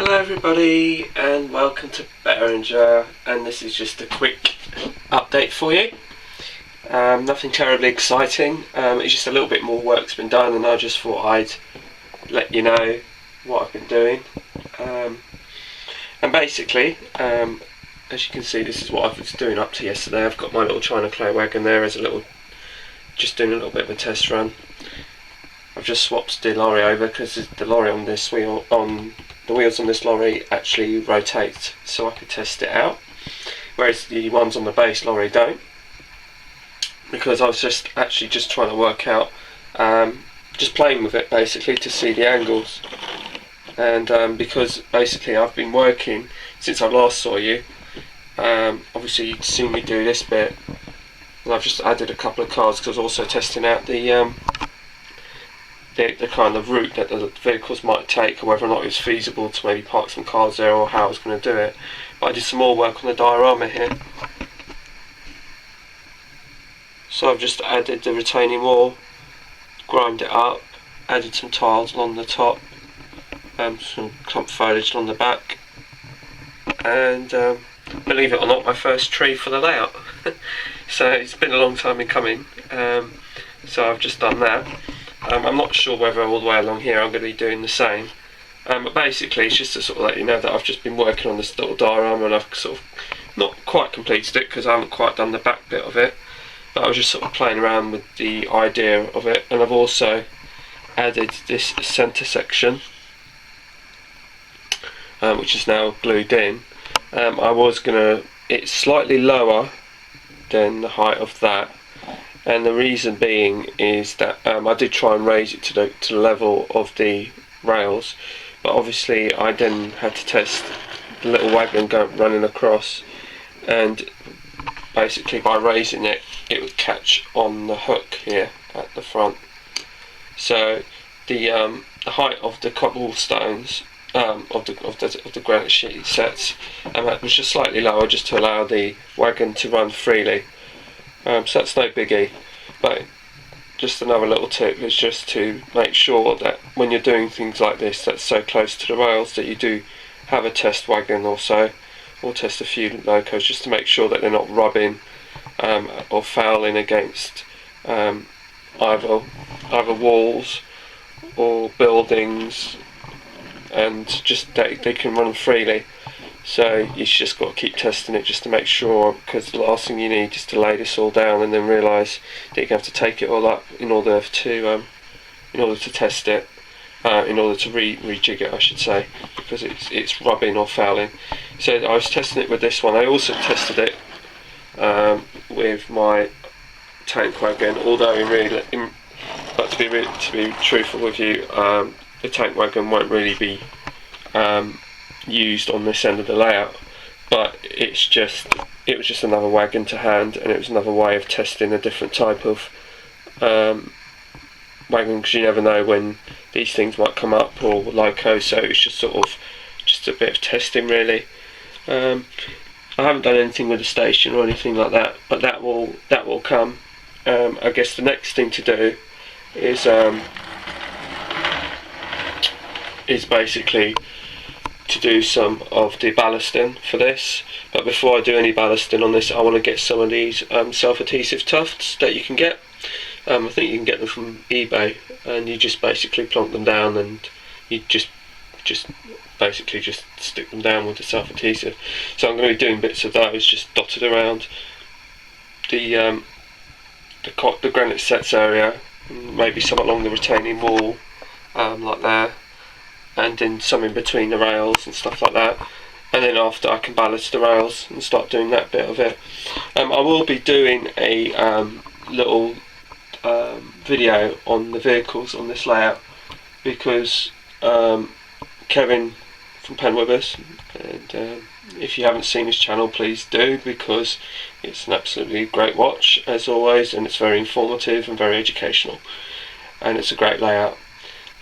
Hello everybody and welcome to Berringer, and this is just a quick update for you. Nothing terribly exciting, it's just a little bit more work's been done and I just thought I'd let you know what I've been doing. And basically, as you can see, this is what I was doing up to yesterday. I've got my little China clay wagon there as just doing a little bit of a test run. I've just swapped the lorry over because the lorry on this wheel, the wheels on this lorry actually rotate, so I could test it out, whereas the ones on the base lorry don't. Because I was just trying to work out, just playing with it basically to see the angles, and because basically I've been working since I last saw you. Obviously you'd seen me do this bit, and I've just added a couple of cars because I was also testing out the kind of route that the vehicles might take, or whether or not it was feasible to maybe park some cars there, or how I was going to do it. But I did some more work on the diorama here. So I've just added the retaining wall, grimed it up, added some tiles along the top, some clump foliage along the back, and believe it or not, my first tree for the layout. So it's been a long time in coming, so I've just done that. I'm not sure whether all the way along here I'm going to be doing the same, but basically it's just to sort of let you know that I've just been working on this little diorama, and I've sort of not quite completed it because I haven't quite done the back bit of it, but I was just sort of playing around with the idea of it. And I've also added this centre section, which is now glued in. It's slightly lower than the height of that, and the reason being is that I did try and raise it to the level of the rails, but obviously I then had to test the little wagon running across, and basically by raising it, it would catch on the hook here at the front. So the height of the cobblestones of the granite sheet sets was just slightly lower, just to allow the wagon to run freely. So that's no biggie, but just another little tip is just to make sure that when you're doing things like this that's so close to the rails, that you do have a test wagon or so, or test a few locos, just to make sure that they're not rubbing or fouling against either walls or buildings, and just they can run freely. So you just got to keep testing it just to make sure, because the last thing you need is to lay this all down and then realise that you're going to have to take it all up in order to test it, in order to rejig it, I should say, because it's rubbing or fouling. So I was testing it with this one. I also tested it with my tank wagon, although but to be truthful with you, the tank wagon won't really be used on this end of the layout, but it was just another wagon to hand, and it was another way of testing a different type of wagon, because you never know when these things might come up, or loco. So it's just a bit of testing really. I haven't done anything with the station or anything like that, but that will come. I guess the next thing to do is basically to do some of the ballasting for this. But before I do any ballasting on this, I want to get some of these self-adhesive tufts that you can get. I think you can get them from eBay, and you just basically plonk them down, and you just basically just stick them down with the self-adhesive. So I'm going to be doing bits of those just dotted around the granite sets area, maybe some along the retaining wall, like there, and then some in between the rails and stuff like that. And then after, I can ballast the rails and start doing that bit of it. I will be doing a little video on the vehicles on this layout, because Kevin from Penwithers, and if you haven't seen his channel, please do, because it's an absolutely great watch as always, and it's very informative and very educational, and it's a great layout.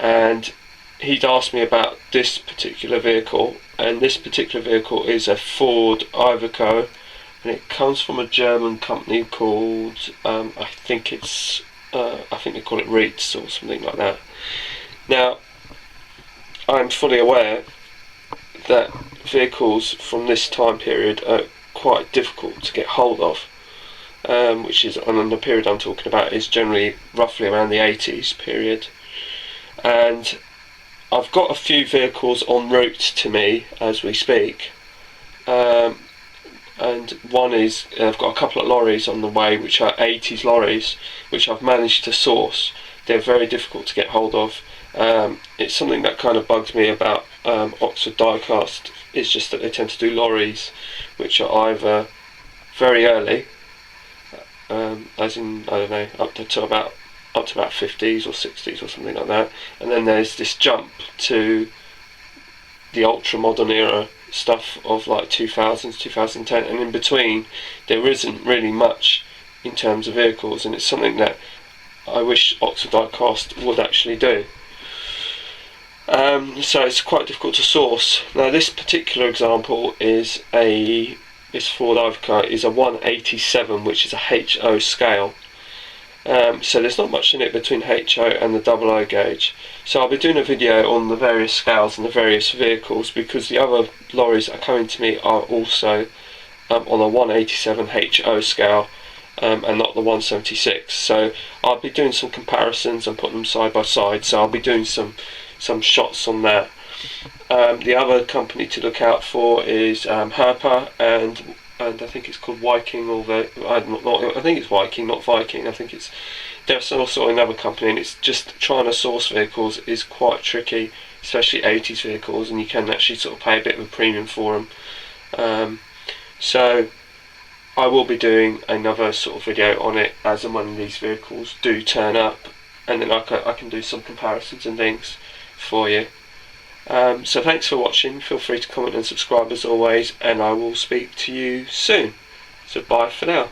And he'd asked me about this particular vehicle, and this particular vehicle is a Ford Iveco, and it comes from a German company called I think they call it Reitz or something like that. Now, I'm fully aware that vehicles from this time period are quite difficult to get hold of, which is, and the period I'm talking about is generally roughly around the 80s period. And I've got a few vehicles en route to me as we speak, and one is, I've got a couple of lorries on the way which are 80s lorries which I've managed to source. They're very difficult to get hold of. It's something that kind of bugs me about Oxford Diecast. It's just that they tend to do lorries which are either very early, as in, I don't know, up to about 50s or 60s or something like that, and then there's this jump to the ultra modern era stuff of like 2000s, 2010, and in between there isn't really much in terms of vehicles, and it's something that I wish Oxford Diecast would actually do. So it's quite difficult to source. Now this particular example is this Ford Iveco is a 187, which is a HO scale. So there's not much in it between HO and the 00 gauge. So I'll be doing a video on the various scales and the various vehicles, because the other lorries that are coming to me are also on a 187 HO scale, and not the 176. So I'll be doing some comparisons and putting them side by side. So I'll be doing some shots on that. The other company to look out for is Herpa, and I think it's called Viking, or I think it's Viking, not Viking. I think there's also another company, and it's just trying to source vehicles is quite tricky, especially 80s vehicles, and you can actually sort of pay a bit of a premium for them. So I will be doing another sort of video on it as and when these vehicles do turn up, and then I can do some comparisons and things for you. So thanks for watching. Feel free to comment and subscribe as always, and I will speak to you soon. So bye for now.